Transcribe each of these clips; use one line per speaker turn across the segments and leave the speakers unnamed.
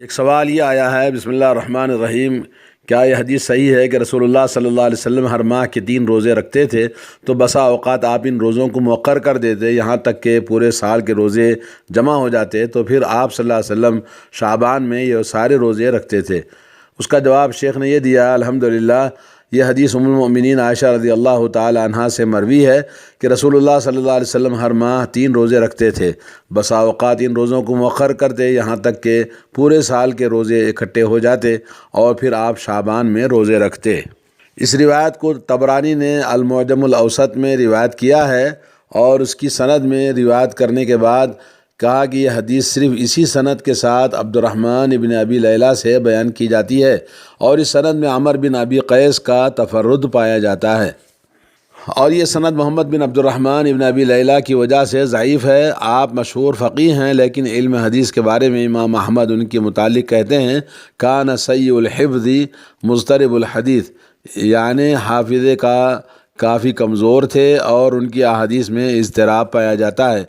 ایک سوال یہ آیا ہے، بسم اللہ الرحمن الرحیم، کیا یہ حدیث صحیح ہے کہ رسول اللہ صلی اللہ علیہ وسلم ہر ماہ کے 3 روزے رکھتے تھے تو بسا اوقات آپ ان روزوں کو مؤخر کر دیتے یہاں تک کہ پورے سال کے روزے جمع ہو جاتے، تو پھر آپ صلی اللہ علیہ وسلم شعبان میں یہ سارے روزے رکھتے تھے؟ اس کا جواب شیخ نے یہ دیا، الحمدللہ یہ حدیث ام المؤمنین عائشہ رضی اللہ تعالی عنہا سے مروی ہے کہ رسول اللہ صلی اللہ علیہ وسلم ہر ماہ 3 روزے رکھتے تھے، بسا اوقات ان روزوں کو مؤخر کرتے یہاں تک کہ پورے سال کے روزے اکٹھے ہو جاتے اور پھر آپ شعبان میں روزے رکھتے۔ اس روایت کو طبرانی نے المعجم الاوسط میں روایت کیا ہے، اور اس کی سند میں روایت کرنے کے بعد کہا کہ یہ حدیث صرف اسی سند کے ساتھ عبد الرحمن ابن ابی لیلہ سے بیان کی جاتی ہے، اور اس سند میں عمر بن ابی قیس کا تفرد پایا جاتا ہے، اور یہ سند محمد بن عبد الرحمن ابن ابی لیلہ کی وجہ سے ضعیف ہے۔ آپ مشہور فقیہ ہیں، لیکن علم حدیث کے بارے میں امام احمد ان کے متعلق کہتے ہیں کان سیء الحفظ مضطرب الحدیث، یعنی حافظے کا کافی کمزور تھے اور ان کی احادیث میں اضطراب پایا جاتا ہے۔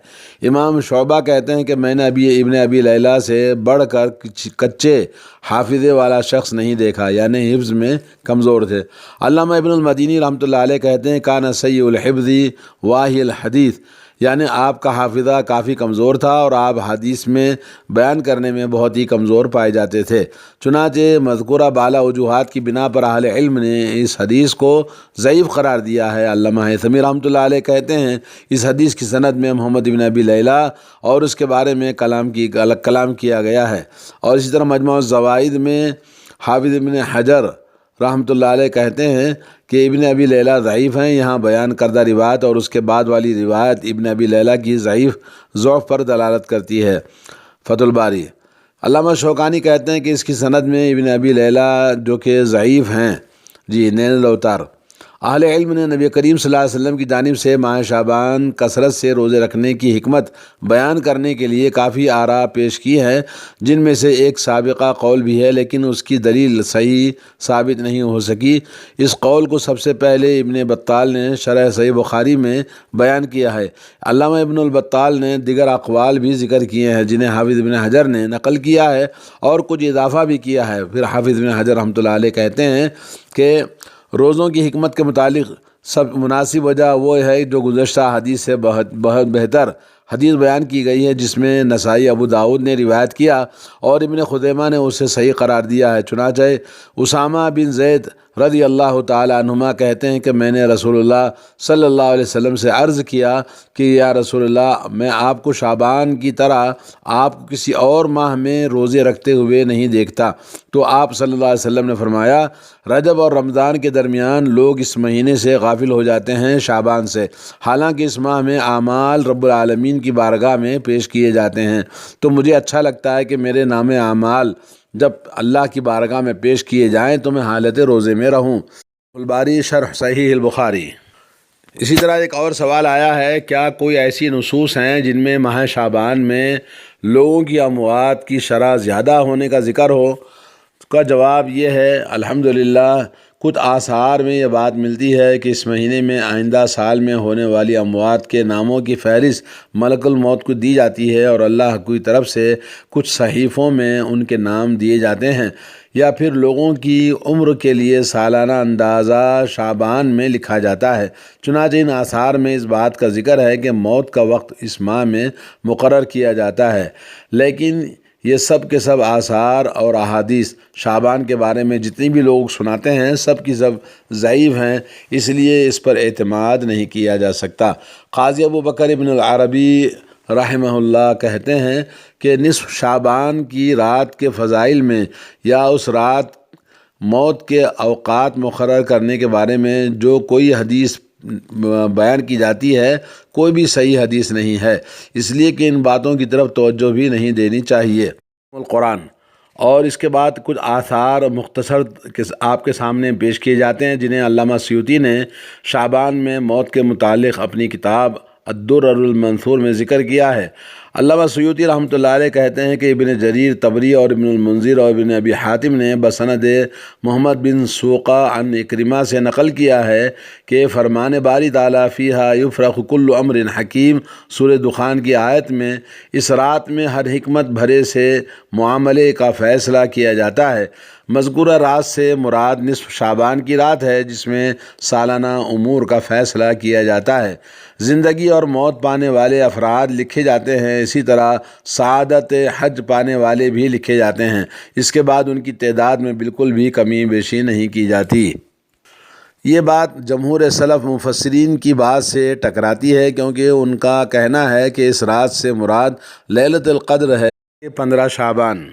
امام شعبہ کہتے ہیں کہ میں نے ابن ابی لیلہ سے بڑھ کر کچے حافظے والا شخص نہیں دیکھا، یعنی حفظ میں کمزور تھے۔ علامہ ابن المدینی رحمۃ اللہ علیہ کہتے ہیں کان سیء الحفظ واہی الحدیث، یعنی آپ کا حافظہ کافی کمزور تھا اور آپ حدیث میں بیان کرنے میں بہت ہی کمزور پائے جاتے تھے۔ چنانچہ مذکورہ بالا وجوہات کی بنا پر اہل علم نے اس حدیث کو ضعیف قرار دیا ہے۔ علامہ حیثمی رحمۃ اللہ علیہ کہتے ہیں اس حدیث کی سند میں محمد بن ابی لیلہ اور اس کے بارے میں کلام کیا گیا ہے، اور اسی طرح مجموع الزوائد میں حافظ ابن حجر رحمۃ اللہ علیہ کہتے ہیں کہ ابن ابی لیلہ ضعیف ہیں۔ یہاں بیان کردہ روایت اور اس کے بعد والی روایت ابن ابی لیلہ کی ضعف پر دلالت کرتی ہے۔ فتح الباری علامہ شوکانی کہتے ہیں کہ اس کی سند میں ابن ابی لیلہ جو کہ ضعیف ہیں، نین الاوتار۔ اہل علم نے نبی کریم صلی اللہ علیہ وسلم کی جانب سے ماہ شعبان کثرت سے روزے رکھنے کی حکمت بیان کرنے کے لیے کافی آراء پیش کی ہیں، جن میں سے ایک سابقہ قول بھی ہے، لیکن اس کی دلیل صحیح ثابت نہیں ہو سکی۔ اس قول کو سب سے پہلے ابن بطال نے شرح صحیح بخاری میں بیان کیا ہے۔ علامہ ابن البطال نے دیگر اقوال بھی ذکر کیے ہیں جنہیں حافظ ابن حجر نے نقل کیا ہے اور کچھ اضافہ بھی کیا ہے۔ پھر حافظ ابن حجر رحمۃ اللہ علیہ کہتے ہیں کہ روزوں کی حکمت کے متعلق سب مناسب وجہ وہ ہے جو گزشتہ حدیث سے بہت بہتر حدیث بیان کی گئی ہے، جس میں نسائی ابو داؤد نے روایت کیا اور ابن خزیمہ نے اسے صحیح قرار دیا ہے۔ چنانچہ اسامہ بن زید رضی اللہ تعالی عنہما کہتے ہیں کہ میں نے رسول اللہ صلی اللہ علیہ وسلم سے عرض کیا کہ یا رسول اللہ، میں آپ کو شعبان کی طرح آپ کو کسی اور ماہ میں روزے رکھتے ہوئے نہیں دیکھتا، تو آپ صلی اللہ علیہ وسلم نے فرمایا رجب اور رمضان کے درمیان لوگ اس مہینے سے غافل ہو جاتے ہیں شعبان سے، حالانکہ اس ماہ میں اعمال رب العالمین کی بارگاہ میں پیش کیے جاتے ہیں، تو مجھے اچھا لگتا ہے کہ میرے نام اعمال جب اللہ کی بارگاہ میں پیش کیے جائیں تو میں حالت روزے میں رہوں۔ الباری شرح صحیح البخاری۔ اسی طرح ایک اور سوال آیا ہے، کیا کوئی ایسی نصوص ہیں جن میں ماہ شعبان میں لوگوں کی اموات کی شرح زیادہ ہونے کا ذکر ہو؟ اس کا جواب یہ ہے، الحمدللہ کچھ آثار میں یہ بات ملتی ہے کہ اس مہینے میں آئندہ سال میں ہونے والی اموات کے ناموں کی فہرست ملک الموت کو دی جاتی ہے، اور اللہ کی طرف سے کچھ صحیفوں میں ان کے نام دیے جاتے ہیں، یا پھر لوگوں کی عمر کے لیے سالانہ اندازہ شعبان میں لکھا جاتا ہے۔ چنانچہ ان آثار میں اس بات کا ذکر ہے کہ موت کا وقت اس ماہ میں مقرر کیا جاتا ہے، لیکن یہ سب کے سب آثار اور احادیث شعبان کے بارے میں جتنی بھی لوگ سناتے ہیں سب کی سب ضعیف ہیں، اس لیے اس پر اعتماد نہیں کیا جا سکتا۔ قاضی ابو بکر ابن العربی رحمہ اللہ کہتے ہیں کہ نصف شعبان کی رات کے فضائل میں یا اس رات موت کے اوقات مقرر کرنے کے بارے میں جو کوئی حدیث بیان کی جاتی ہے، کوئی بھی صحیح حدیث نہیں ہے، اس لیے کہ ان باتوں کی طرف توجہ بھی نہیں دینی چاہیے۔ القرآن اور اس کے بعد کچھ آثار مختصر آپ کے سامنے پیش کیے جاتے ہیں جنہیں علامہ سیوطی نے شعبان میں موت کے متعلق اپنی کتاب الدرر المنثور میں ذکر کیا ہے۔ علامہ سیوطی رحمۃ اللہ علیہ کہتے ہیں کہ ابن جریر طبری اور ابن المنذر اور ابن ابی حاتم نے بسند محمد بن سوقہ عن اکرمہ سے نقل کیا ہے کہ فرمان باری تعالیٰ فیہا یفرق کل امر حکیم سورہ دخان کی آیت میں اس رات میں ہر حکمت بھرے سے معاملے کا فیصلہ کیا جاتا ہے۔ مذکورہ رات سے مراد نصف شعبان کی رات ہے جس میں سالانہ امور کا فیصلہ کیا جاتا ہے۔ زندگی اور موت پانے والے افراد لکھے جاتے ہیں، اسی طرح سعادت حج پانے والے بھی لکھے جاتے ہیں۔ اس کے بعد ان کی تعداد میں بالکل بھی کمی بیشی نہیں کی جاتی۔ یہ بات جمہور سلف مفسرین کی بات سے ٹکراتی ہے کیونکہ ان کا کہنا ہے کہ اس رات سے مراد لیلۃ القدر ہے، 15 شعبان۔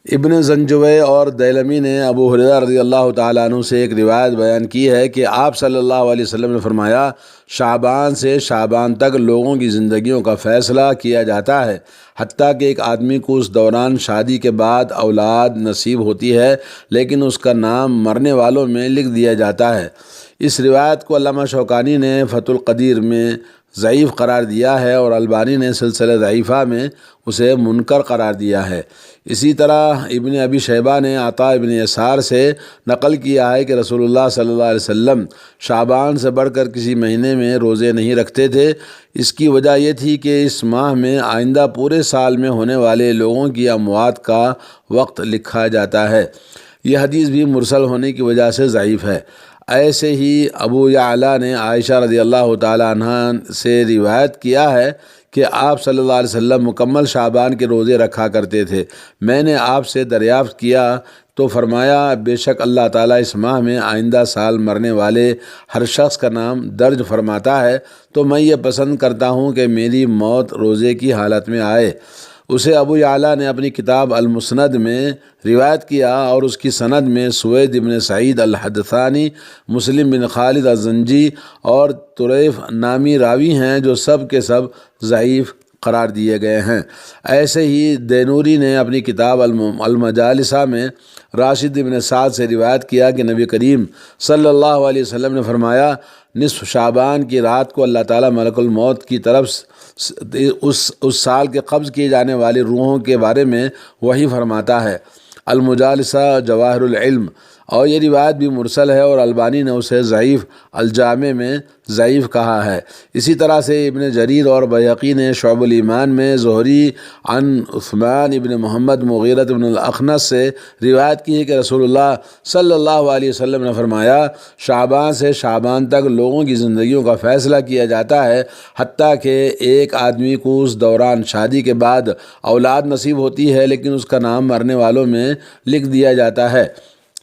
ابن زنجوی اور دیلمی نے ابو ہریرہ رضی اللہ تعالیٰ عنہ سے ایک روایت بیان کی ہے کہ آپ صلی اللہ علیہ وسلم نے فرمایا، شعبان سے شعبان تک لوگوں کی زندگیوں کا فیصلہ کیا جاتا ہے، حتیٰ کہ ایک آدمی کو اس دوران شادی کے بعد اولاد نصیب ہوتی ہے لیکن اس کا نام مرنے والوں میں لکھ دیا جاتا ہے۔ اس روایت کو علامہ شوکانی نے فتح القدیر میں ضعیف قرار دیا ہے اور البانی نے سلسلہ ضعیفہ میں اسے منکر قرار دیا ہے۔ اسی طرح ابن ابی شیبہ نے عطا ابن یسار سے نقل کیا ہے کہ رسول اللہ صلی اللہ علیہ وسلم شعبان سے بڑھ کر کسی مہینے میں روزے نہیں رکھتے تھے۔ اس کی وجہ یہ تھی کہ اس ماہ میں آئندہ پورے سال میں ہونے والے لوگوں کی اموات کا وقت لکھا جاتا ہے۔ یہ حدیث بھی مرسل ہونے کی وجہ سے ضعیف ہے۔ ایسے ہی ابو یعلا نے عائشہ رضی اللہ تعالیٰ عنہ سے روایت کیا ہے کہ آپ صلی اللہ علیہ وسلم مکمل شعبان کے روزے رکھا کرتے تھے۔ میں نے آپ سے دریافت کیا تو فرمایا، بے شک اللہ تعالیٰ اس ماہ میں آئندہ سال مرنے والے ہر شخص کا نام درج فرماتا ہے، تو میں یہ پسند کرتا ہوں کہ میری موت روزے کی حالت میں آئے۔ اسے ابو یعلا نے اپنی کتاب المسند میں روایت کیا اور اس کی سند میں سوید بن سعید الحدثانی، مسلم بن خالد الزنجی اور طریف نامی راوی ہیں جو سب کے سب ضعیف قرار دیے گئے ہیں۔ ایسے ہی دینوری نے اپنی کتاب المجالسہ میں راشد بن سعد سے روایت کیا کہ نبی کریم صلی اللہ علیہ وسلم نے فرمایا، نصف شعبان کی رات کو اللہ تعالیٰ ملک الموت کی طرف اس سال کے قبض کیے جانے والی روحوں کے بارے میں وحی فرماتا ہے۔ المجالسہ جواہر العلم، اور یہ روایت بھی مرسل ہے اور البانی نے اسے ضعیف الجامع میں ضعیف کہا ہے۔ اسی طرح سے ابن جریر اور بیہقی نے شعب الایمان میں زہری عن عثمان ابن محمد مغیرہ بن الاخنس سے روایت کی ہے کہ رسول اللہ صلی اللہ علیہ وسلم نے فرمایا، شعبان سے شعبان تک لوگوں کی زندگیوں کا فیصلہ کیا جاتا ہے، حتیٰ کہ ایک آدمی کو اس دوران شادی کے بعد اولاد نصیب ہوتی ہے لیکن اس کا نام مرنے والوں میں لکھ دیا جاتا ہے۔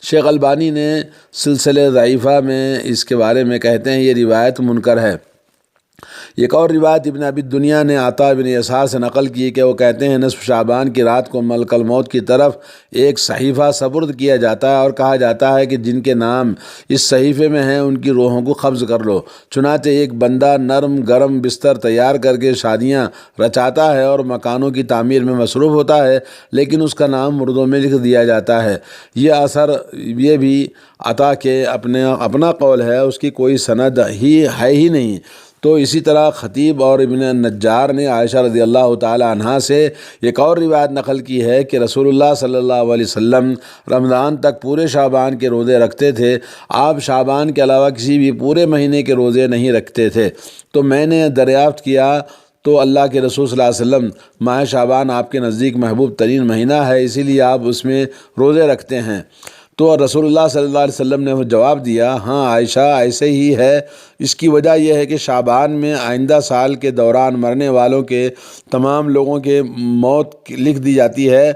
شیخ البانی نے سلسلہ ضعیفہ میں اس کے بارے میں کہتے ہیں یہ روایت منکر ہے۔ ایک اور روایت ابن ابی دنیا نے عطا بن یسار سے نقل کی کہ وہ کہتے ہیں، نصف شعبان کی رات کو ملک الموت کی طرف ایک صحیفہ سپرد کیا جاتا ہے اور کہا جاتا ہے کہ جن کے نام اس صحیفے میں ہیں ان کی روحوں کو قبض کر لو۔ چنانچہ ایک بندہ نرم گرم بستر تیار کر کے شادیاں رچاتا ہے اور مکانوں کی تعمیر میں مصروف ہوتا ہے لیکن اس کا نام مردوں میں لکھ دیا جاتا ہے۔ یہ بھی عطا کے اپنا قول ہے، اس کی کوئی سند ہی نہیں۔ تو اسی طرح خطیب اور ابن نجار نے عائشہ رضی اللہ تعالی عنہا سے ایک اور روایت نقل کی ہے کہ رسول اللہ صلی اللہ علیہ وسلم رمضان تک پورے شعبان کے روزے رکھتے تھے۔ آپ شعبان کے علاوہ کسی بھی پورے مہینے کے روزے نہیں رکھتے تھے۔ تو میں نے دریافت کیا تو اللہ کے رسول صلی اللہ علیہ وسلم، ماہ شعبان آپ کے نزدیک محبوب ترین مہینہ ہے، اسی لیے آپ اس میں روزے رکھتے ہیں۔ تو رسول اللہ صلی اللہ علیہ وسلم نے جواب دیا، ہاں عائشہ، ایسے ہی ہے۔ اس کی وجہ یہ ہے کہ شعبان میں آئندہ سال کے دوران مرنے والوں کے تمام لوگوں کے موت لکھ دی جاتی ہے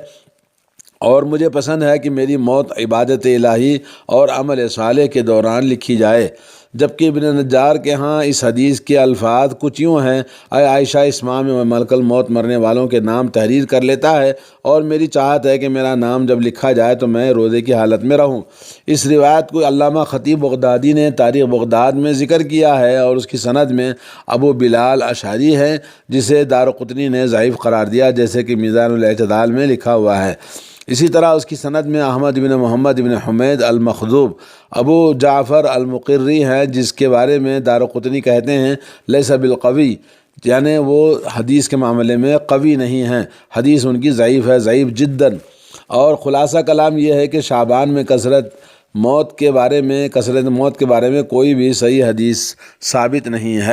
اور مجھے پسند ہے کہ میری موت عبادت الہی اور عمل صالح کے دوران لکھی جائے۔ جبکہ ابن نجار کے ہاں اس حدیث کے الفاظ کچھ یوں ہیں، اے عائشہ، اس ماہ میں ملک الموت مرنے والوں کے نام تحریر کر لیتا ہے اور میری چاہت ہے کہ میرا نام جب لکھا جائے تو میں روزے کی حالت میں رہوں۔ اس روایت کو علامہ خطیب بغدادی نے تاریخ بغداد میں ذکر کیا ہے اور اس کی سند میں ابو بلال اشعری ہے جسے دارقطنی نے ضعیف قرار دیا، جیسے کہ میزان الاعتدال میں لکھا ہوا ہے۔ اسی طرح اس کی سند میں احمد بن محمد بن حمید المخذوب ابو جعفر المقری ہیں جس کے بارے میں دارقطنی کہتے ہیں لیس بالقوی، یعنی وہ حدیث کے معاملے میں قوی نہیں ہیں، حدیث ان کی ضعیف ہے، ضعیف جداً۔ اور خلاصہ کلام یہ ہے کہ شعبان میں کثرت موت کے بارے میں کوئی بھی صحیح حدیث ثابت نہیں ہے۔